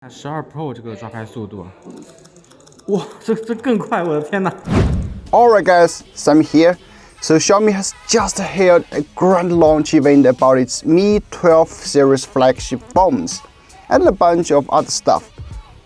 看12 Pro 这个抓拍速度，哇，这更快！我的天哪！ Alright guys, Sam here. So Xiaomi has just held a grand launch event about its Mi 12 series flagship phones and a bunch of other stuff.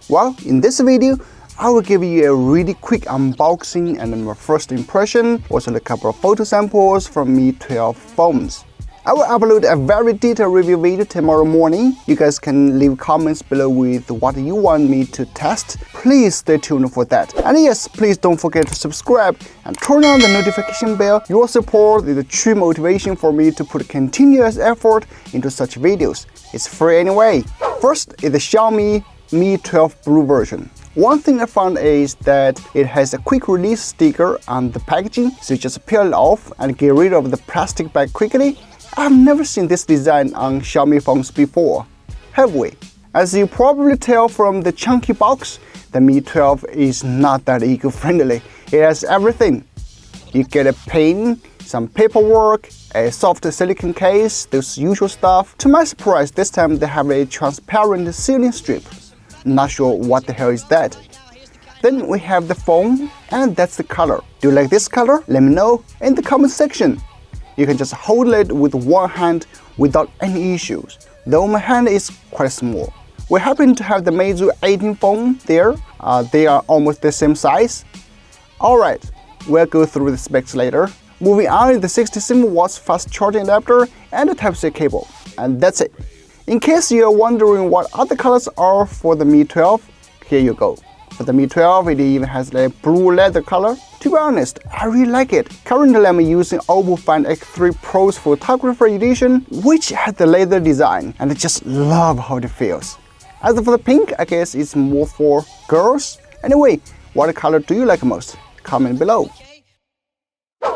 Well, in this video, I will give you a really quick unboxing and my first impression, also a couple of photo samples from Mi 12 phones. I will upload a very detailed review video tomorrow morning. You guys can leave comments below with what you want me to test. Please stay tuned for that. And yes, please don't forget to subscribe and turn on the notification bell. Your support is the true motivation for me to put continuous effort into such videos. It's free anyway. First is the Xiaomi Mi 12 Blue version. One thing I found is that it has a quick release sticker on the packaging, so you just peel it off and get rid of the plastic bag quickly. I've never seen this design on Xiaomi phones before, have we? As you probably tell from the chunky box, the Mi 12 is not that eco-friendly. It has everything. You get a pen, some paperwork, a soft silicone case, those usual stuff. To my surprise, this time they have a transparent sealing strip. Not sure what the hell is that. Then we have the phone, and that's the color. Do you like this color? Let me know in the comment section. You can just hold it with one hand without any issues, though my hand is quite small. We happen to have the Meizu 18 phone there. They are almost the same size. Alright, we'll go through the specs later. Moving on is the 67 watts fast charging adapter and the Type-C cable. And that's it. In case you're wondering what other colors are for the Mi 12, here you go. For the Mi 12, it even has a blue leather color. To be honest, I really like it. Currently, I'm using Oppo Find X3 Pro's photographer edition, which has the leather design, and I just love how it feels. As for the pink, I guess it's more for girls. Anyway, what color do you like most? Comment below.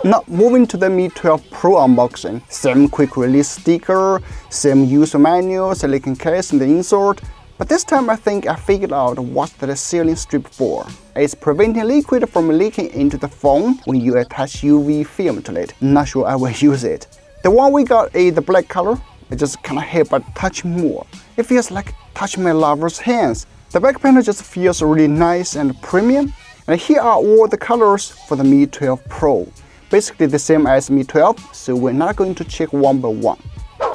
Now, moving to the Mi 12 Pro unboxing. Same quick release sticker, same user manual, silicone case in the insert. But this time I think I figured out what's the sealing strip for. It's preventing liquid from leaking into the phone when you attach UV film to it. Not sure I will use it. The one we got is the black color. I just can't help but touch more. It feels like touching my lover's hands. The back panel just feels really nice and premium. And here are all the colors for the Mi 12 Pro. Basically the same as Mi 12, so we're not going to check one by one.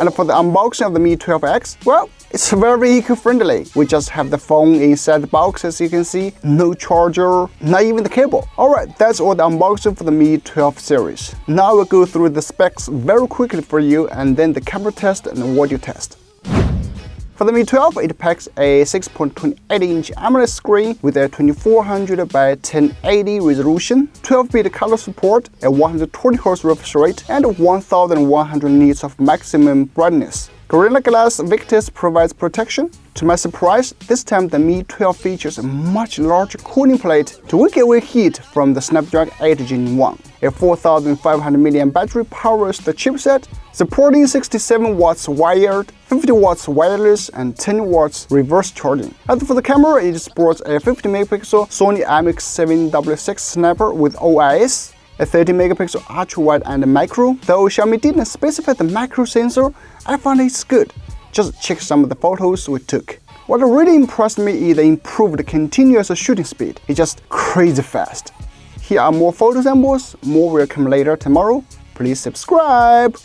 And for the unboxing of the Mi 12X, well, it's very eco-friendly. We just have the phone inside the box, as you can see. No charger, not even the cable. Alright, that's all the unboxing for the Mi 12 series. Now we'll go through the specs very quickly for you, and then the camera test and audio test. For the Mi 12, it packs a 6.28-inch AMOLED screen with a 2400 by 1080 resolution, 12-bit color support, a 120Hz refresh rate, and 1100 nits of maximum brightness. Gorilla Glass Victus provides protection. To my surprise, this time the Mi 12 features a much larger cooling plate to wick away heat from the Snapdragon 8 Gen 1. A 4500 mAh battery powers the chipset, supporting 67 watts wired, 50 watts wireless, and 10 watts reverse charging. As for the camera, it sports a 50 megapixel Sony IMX766 snapper with OIS, a 30 megapixel ultra-wide and macro. Though Xiaomi didn't specify the macro sensor, I found it's good. Just check some of the photos we took. What really impressed me is the improved continuous shooting speed. It's just crazy fast. Here are more photo samples. More will come later tomorrow. Please subscribe.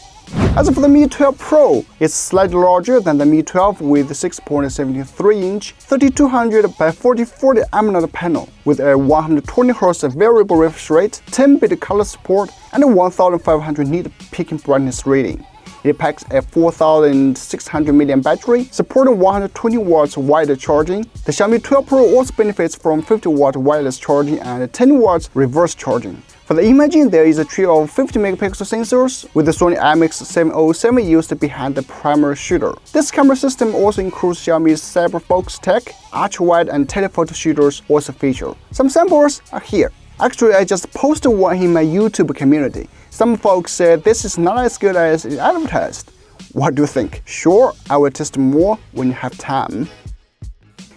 As for the Mi 12 Pro, it's slightly larger than the Mi 12 with 6.73-inch 3200 by 4040 AMOLED panel with a 120Hz variable refresh rate, 10-bit color support, and a 1500 nit peak brightness rating. It packs a 4600 mAh battery, supporting 120 watts wireless charging. The Xiaomi 12 Pro also benefits from 50 watt wireless charging and 10 watts reverse charging. For the imaging, there is a trio of 50 megapixel sensors with the Sony IMX707 used behind the primary shooter. This camera system also includes Xiaomi's CyberFocus Tech, ultra-wide and telephoto shooters also feature. Some samples are here. Actually, I just posted one in my YouTube community. Some folks said this is not as good as it advertised. What do you think? Sure, I will test more when you have time.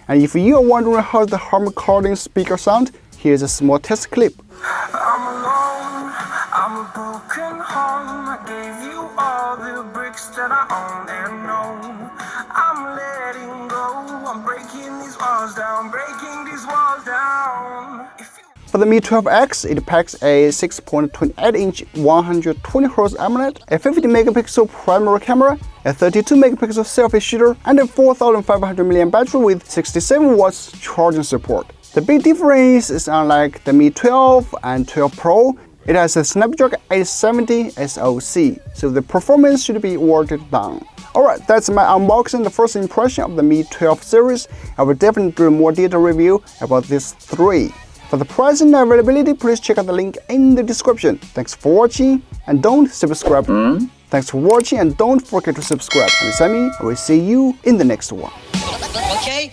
And if you are wondering how the Harman Kardon speaker sound, here's a small test clip. I'm alone, I'm a broken home. I gave you all the bricks that I own and know. I'm letting go, I'm breaking these walls down, breaking these walls down. If you For the Mi 12X, it packs a 6.28-inch 120Hz AMOLED, a 50-megapixel primary camera, a 32-megapixel selfie shooter, and a 4500 mAh battery with 67 watts charging support. The big difference is unlike the Mi 12 and 12 Pro, it has a Snapdragon 870 SoC, so the performance should be watered down. Alright, that's my unboxing, the first impression of the Mi 12 series. I will definitely do a more detailed review about these three. For the price and availability, please check out the link in the description. Thanks for watching and don't subscribe. Thanks for watching and don't forget to subscribe. I'm Sammy. I will see you in the next one. Okay?